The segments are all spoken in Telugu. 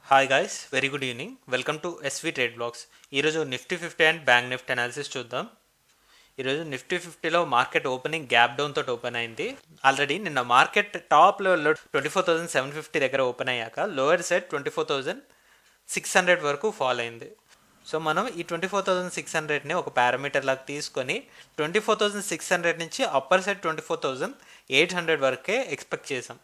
Hi guys, very good evening. Welcome to SV trade blogs. ఈరోజు Nifty 50 and bank Nifty analysis చూద్దాం. ఈరోజు నిఫ్టీ 50లో మార్కెట్ ఓపెనింగ్ గ్యాప్ డౌన్ తోటి ఓపెన్ అయింది. ఆల్రెడీ నిన్న మార్కెట్ టాప్ లెవెల్లో 24,750 దగ్గర ఓపెన్ అయ్యాక లోయర్ సైడ్ 24,600 వరకు ఫాల్ అయింది. సో మనం ఈ 24,600ని ఒక పారామీటర్ లాగా తీసుకొని 24,600 నుంచి అప్పర్ సైడ్ 24,800 వరకే ఎక్స్పెక్ట్ చేసాం.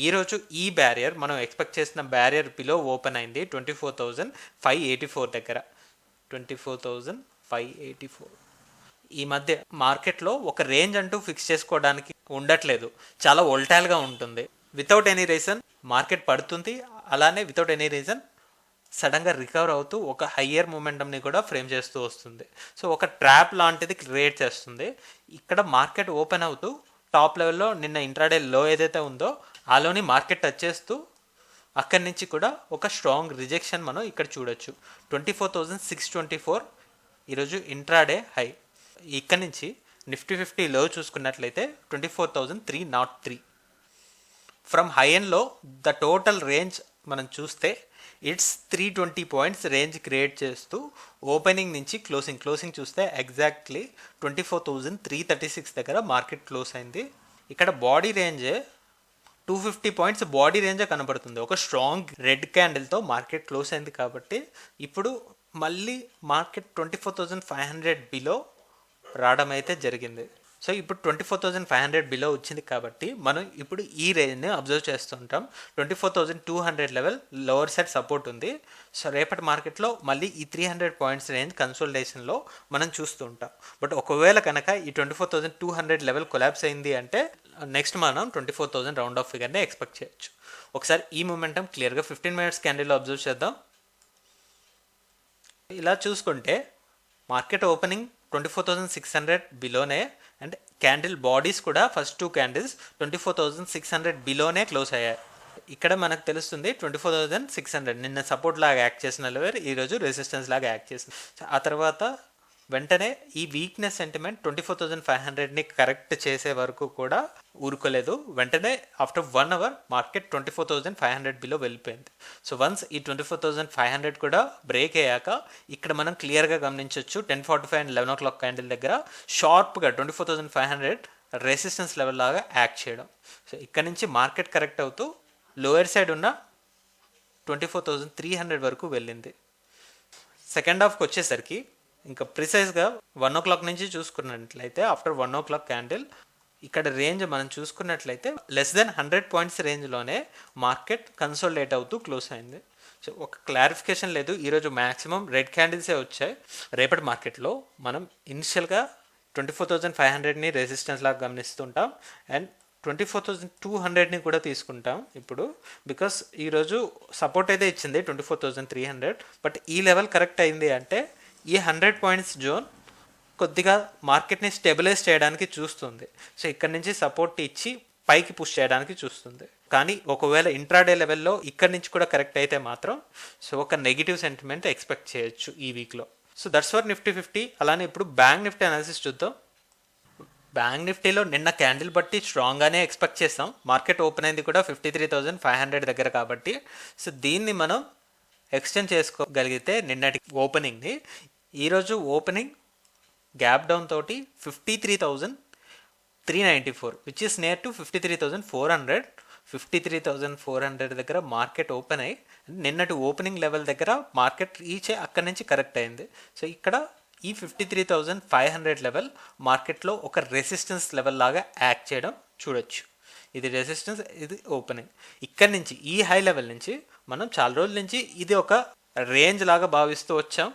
ఈరోజు ఈ బ్యారియర్ మనం ఎక్స్పెక్ట్ చేసిన బ్యారియర్ బిలో ఓపెన్ అయింది 24,584 దగ్గర. 24,584 ఈ మధ్య మార్కెట్లో ఒక రేంజ్ అంటూ ఫిక్స్ చేసుకోవడానికి ఉండట్లేదు, చాలా వోల్టాయిల్గా ఉంటుంది. వితౌట్ ఎనీ రీజన్ మార్కెట్ పడుతుంది, అలానే వితౌట్ ఎనీ రీజన్ సడన్గా రికవర్ అవుతూ ఒక హయ్యర్ మూమెంటంని కూడా ఫ్రేమ్ చేస్తూ వస్తుంది. సో ఒక ట్రాప్ లాంటిది క్రియేట్ చేస్తుంది. ఇక్కడ మార్కెట్ ఓపెన్ అవుతూ టాప్ లెవెల్లో నిన్న ఇంట్రాడే లో ఏదైతే ఉందో ఆలోని మార్కెట్ టచ్ చేస్తూ అక్కడి నుంచి కూడా ఒక స్ట్రాంగ్ రిజెక్షన్ మనం ఇక్కడ చూడొచ్చు. 24,624 ఈరోజు ఇంట్రాడే హై. ఇక్కడ నుంచి నిఫ్టీ 50 లో చూసుకున్నట్లయితే 24,303. ఫ్రమ్ హై ఎండ్లో ద టోటల్ రేంజ్ మనం చూస్తే ఇట్స్ 320 పాయింట్స్ రేంజ్ క్రియేట్ చేస్తూ ఓపెనింగ్ నుంచి క్లోజింగ్ చూస్తే ఎగ్జాక్ట్లీ 24,336 దగ్గర మార్కెట్ క్లోజ్ అయింది. ఇక్కడ బాడీ రేంజే 250 పాయింట్స్ బాడీ రేంజే కనబడుతుంది. ఒక స్ట్రాంగ్ రెడ్ క్యాండిల్తో మార్కెట్ క్లోజ్ అయింది. కాబట్టి ఇప్పుడు మళ్ళీ మార్కెట్ 24,500 బిలో రావడం అయితే జరిగింది. సో ఇప్పుడు 24,500 బిలో వచ్చింది కాబట్టి మనం ఇప్పుడు ఈ రేంజ్ని అబ్జర్వ్ చేస్తుంటాం. 24,200 లెవెల్ లోవర్ సైడ్ సపోర్ట్ ఉంది. సో రేపటి మార్కెట్లో మళ్ళీ ఈ 300 పాయింట్స్ రేంజ్ కన్సోలిడేషన్లో మనం చూస్తూ ఉంటాం. బట్ ఒకవేళ కనుక ఈ 24,200 లెవెల్ కొలాప్స్ అయింది అంటే నెక్స్ట్ మనం 24,000 రౌండ్ ఆఫ్ ఫిగర్ని ఎక్స్పెక్ట్ చేయొచ్చు. ఒకసారి ఈ మూమెంటం క్లియర్గా 15 మినిట్స్ క్యాండిల్లో అబ్జర్వ్ చేద్దాం. ఇలా చూసుకుంటే మార్కెట్ ఓపెనింగ్ 24,600 బిలోనే అండ్ క్యాండిల్ బాడీస్ కూడా ఫస్ట్ 2 క్యాండిల్స్ 24,600 బిలోనే క్లోజ్ అయ్యాయి. ఇక్కడ మనకు తెలుస్తుంది 24,600 నిన్న సపోర్ట్ లాగా యాక్ట్ చేసిన లెవెల్ ఈరోజు రెసిస్టెన్స్ లాగా యాక్ట్ చేసింది. ఆ తర్వాత వెంటనే ఈ వీక్నెస్ సెంటిమెంట్ 24,500ని కరెక్ట్ చేసే వరకు కూడా ఊరుకోలేదు. వెంటనే ఆఫ్టర్ 1 అవర్ మార్కెట్ 24,500 బిలో వెళ్ళిపోయింది. సో వన్స్ ఈ 24,500 కూడా బ్రేక్ అయ్యాక ఇక్కడ మనం క్లియర్గా గమనించవచ్చు 10:45 అండ్ 11 o'clock క్యాండిల్ దగ్గర షార్ప్గా 24,500 రెసిస్టెన్స్ లెవెల్ లాగా యాక్ట్ చేయడం. సో ఇక్కడ నుంచి మార్కెట్ కరెక్ట్ అవుతూ లోయర్ సైడ్ ఉన్న 24,300 వరకు వెళ్ళింది. సెకండ్ హాఫ్కి వచ్చేసరికి ఇంకా ప్రిసైజ్గా 1 o'clock నుంచి చూసుకున్నట్లయితే ఆఫ్టర్ 1 o'clock క్యాండిల్ ఇక్కడ రేంజ్ మనం చూసుకున్నట్లయితే లెస్ దెన్ 100 పాయింట్స్ రేంజ్లోనే మార్కెట్ కన్సోలిడేట్ అవుతూ క్లోజ్ అయింది. సో ఒక క్లారిఫికేషన్ లేదు, ఈరోజు మ్యాక్సిమం రెడ్ క్యాండిల్సే వచ్చాయి. రేపటి మార్కెట్లో మనం ఇనిషియల్గా 24,500ని రెసిస్టెన్స్ లాగా గమనిస్తుంటాం అండ్ 24,200ని కూడా తీసుకుంటాం ఇప్పుడు. బికాస్ ఈరోజు సపోర్ట్ అయితే ఇచ్చింది 24,300, బట్ ఈ లెవెల్ కరెక్ట్ అయింది అంటే ఈ 100 పాయింట్స్ జోన్ కొద్దిగా మార్కెట్ని స్టెబిలైజ్ చేయడానికి చూస్తుంది. సో ఇక్కడ నుంచి సపోర్ట్ ఇచ్చి పైకి పుష్ చేయడానికి చూస్తుంది. కానీ ఒకవేళ ఇంట్రాడే లెవెల్లో ఇక్కడ నుంచి కూడా కరెక్ట్ అయితే మాత్రం సో ఒక నెగిటివ్ సెంటిమెంట్ ఎక్స్పెక్ట్ చేయొచ్చు ఈ వీక్లో. So that's for Nifty 50. అలానే ఇప్పుడు బ్యాంక్ నిఫ్టీ అనాలిసిస్ చూద్దాం. బ్యాంక్ నిఫ్టీలో నిన్న క్యాండిల్ బట్టి స్ట్రాంగ్గానే ఎక్స్పెక్ట్ చేస్తాం. మార్కెట్ ఓపెన్ అయింది కూడా 53,500 దగ్గర కాబట్టి సో దీన్ని మనం ఎక్స్టెండ్ చేసుకోగలిగితే నిన్నటి ఓపెనింగ్ని ఈరోజు ఓపెనింగ్ గ్యాప్ డౌన్ తోటి 53,394 విచ్ ఇస్ నియర్ టు 53,400. 53,400 దగ్గర మార్కెట్ ఓపెన్ అయ్యి నిన్నటి ఓపెనింగ్ లెవెల్ దగ్గర మార్కెట్ రీచ్ అయ్యి అక్కడి నుంచి కరెక్ట్ అయింది. సో ఇక్కడ ఈ 53,500 లెవెల్ మార్కెట్లో ఒక రెసిస్టెన్స్ లెవెల్ లాగా యాక్ట్ చేయడం చూడొచ్చు. ఇది రెసిస్టెన్స్, ఇది ఓపెనింగ్. ఇక్కడ నుంచి ఈ హై లెవెల్ నుంచి మనం చాలా రోజుల నుంచి ఇది ఒక రేంజ్ లాగా భావిస్తూ వచ్చాం.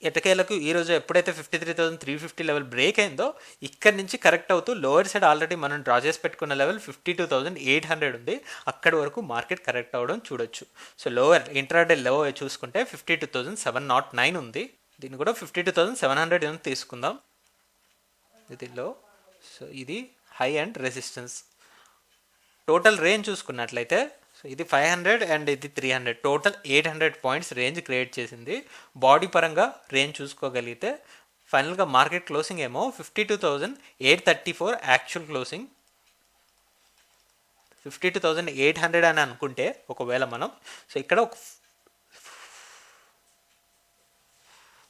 ఎటకేలకు ఈరోజు ఎప్పుడైతే 53,350 లెవెల్ బ్రేక్ అయిందో ఇక్కడ నుంచి కరెక్ట్ అవుతూ లోవర్ సైడ్ ఆల్రెడీ మనం డ్రా చేసి పెట్టుకున్న లెవెల్ 52,800 ఉంది. అక్కడి వరకు మార్కెట్ కరెక్ట్ అవ్వడం చూడొచ్చు. సో లోవర్ ఇంట్రాడే లో చూసుకుంటే 52,709 ఉంది. దీన్ని కూడా 52,700 తీసుకుందాం. ఇది లో. సో ఇది high and resistance. Total range చూసుకున్నట్లయితే సో ఇది 500 అండ్ ఇది 300, టోటల్ 800 పాయింట్స్ రేంజ్ క్రియేట్ చేసింది. బాడీ పరంగా రేంజ్ చూసుకోగలిగితే ఫైనల్గా మార్కెట్ క్లోజింగ్ ఏమో 52,834 యాక్చువల్ క్లోజింగ్. 52,800 అని అనుకుంటే ఒకవేళ మనం సో ఇక్కడ ఒక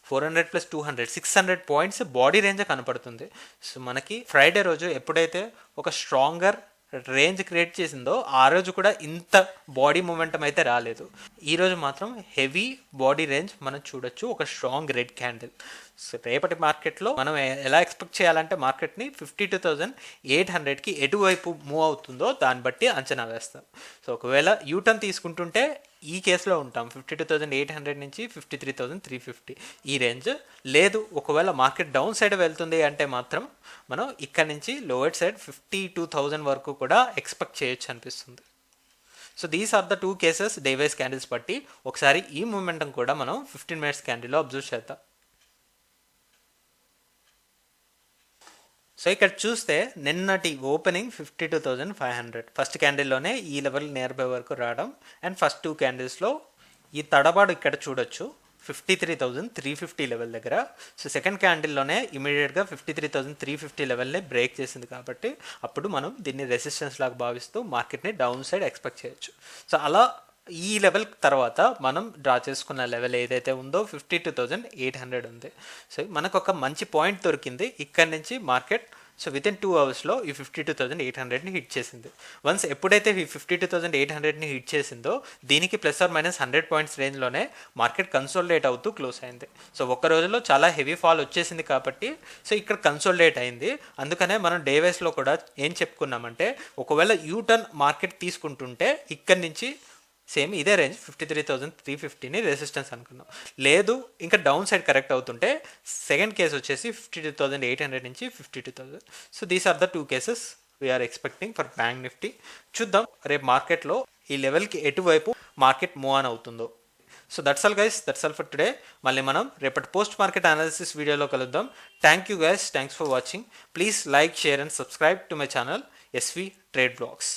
400+200 600 పాయింట్స్ బాడీ రేంజ్ కనపడుతుంది. సో మనకి ఫ్రైడే రోజు ఎప్పుడైతే ఒక స్ట్రాంగర్ రేంజ్ క్రియేట్ చేసిందో ఆ రోజు కూడా ఇంత బాడీ మూమెంటం అయితే రాలేదు. ఈరోజు మాత్రం హెవీ బాడీ రేంజ్ మనం చూడొచ్చు, ఒక స్ట్రాంగ్ రెడ్ క్యాండిల్. సో రేపటి మార్కెట్లో మనం ఎలా ఎక్స్పెక్ట్ చేయాలంటే మార్కెట్ని 52,800కి ఎటువైపు మూవ్ అవుతుందో దాన్ని బట్టి అంచనా వేస్తాం. సో ఒకవేళ యూటర్న్ తీసుకుంటుంటే ఈ కేసులో ఉంటాం 52,800 నుంచి 53,350 ఈ రేంజ్. లేదు ఒకవేళ మార్కెట్ డౌన్ సైడ్ వెళ్తుంది అంటే మాత్రం మనం ఇక్కడ నుంచి లోయర్ సైడ్ 52,000 వరకు కూడా ఎక్స్పెక్ట్ చేయొచ్చు అనిపిస్తుంది. So these are the 2 cases day wise candles బట్టి. ఒకసారి ఈ మూమెంటం కూడా మనం 15 మినిట్స్ క్యాండిల్లో అబ్జర్వ్ చేద్దాం. సో ఇక్కడ చూస్తే నిన్నటి ఓపెనింగ్ 52,500 ఫస్ట్ క్యాండిల్లోనే ఈ లెవెల్ నియర్ బై వరకు రావడం, అండ్ ఫస్ట్ 2 క్యాండిల్స్లో ఈ తడబాటు ఇక్కడ చూడొచ్చు 53,350 లెవెల్ దగ్గర. సో సెకండ్ క్యాండిల్లోనే ఇమీడియట్గా 53,350 లెవెల్ని బ్రేక్ చేసింది కాబట్టి అప్పుడు మనం దీన్ని రెసిస్టెన్స్ లాగా భావిస్తూ మార్కెట్ని డౌన్ సైడ్ ఎక్స్పెక్ట్ చేయొచ్చు. సో అలా ఈ లెవెల్ తర్వాత మనం డ్రా చేసుకున్న లెవెల్ ఏదైతే ఉందో 52,800 ఉంది. సో మనకు ఒక మంచి పాయింట్ దొరికింది. ఇక్కడి నుంచి మార్కెట్ సో వితిన్ 2 అవర్స్లో ఈ 52,800ని హిట్ చేసింది. వన్స్ ఎప్పుడైతే ఈ 52,800ని హిట్ చేసిందో దీనికి ±100 పాయింట్స్ రేంజ్లోనే మార్కెట్ కన్సోలిడేట్ అవుతూ క్లోజ్ అయింది. సో ఒక్క రోజులో చాలా హెవీ ఫాల్ వచ్చేసింది కాబట్టి సో ఇక్కడ కన్సోలిడేట్ అయింది. అందుకనే మనం డే వైస్లో కూడా ఏం చెప్పుకున్నామంటే ఒకవేళ యూటర్న్ మార్కెట్ తీసుకుంటుంటే ఇక్కడి నుంచి సేమ్ ఇదే రేంజ్ 53,350ని రెసిస్టెన్స్ అనుకున్నాం. లేదు ఇంకా డౌన్ సైడ్ కరెక్ట్ అవుతుంటే సెకండ్ కేసు వచ్చేసి 52,800 నుంచి 52,000. So these are the 2 cases we are expecting for bank Nifty. చూద్దాం రేపు మార్కెట్లో ఈ లెవెల్కి ఎటువైపు మార్కెట్ మూవ్ ఆన్ అవుతుందో. So that's all guys, that's all for today. మళ్ళీ మనం రేపటి పోస్ట్ మార్కెట్ అనాలిసిస్ వీడియోలో కలుద్దాం. Thank you guys, thanks for watching. Please like, share and subscribe to my channel SV trade blogs.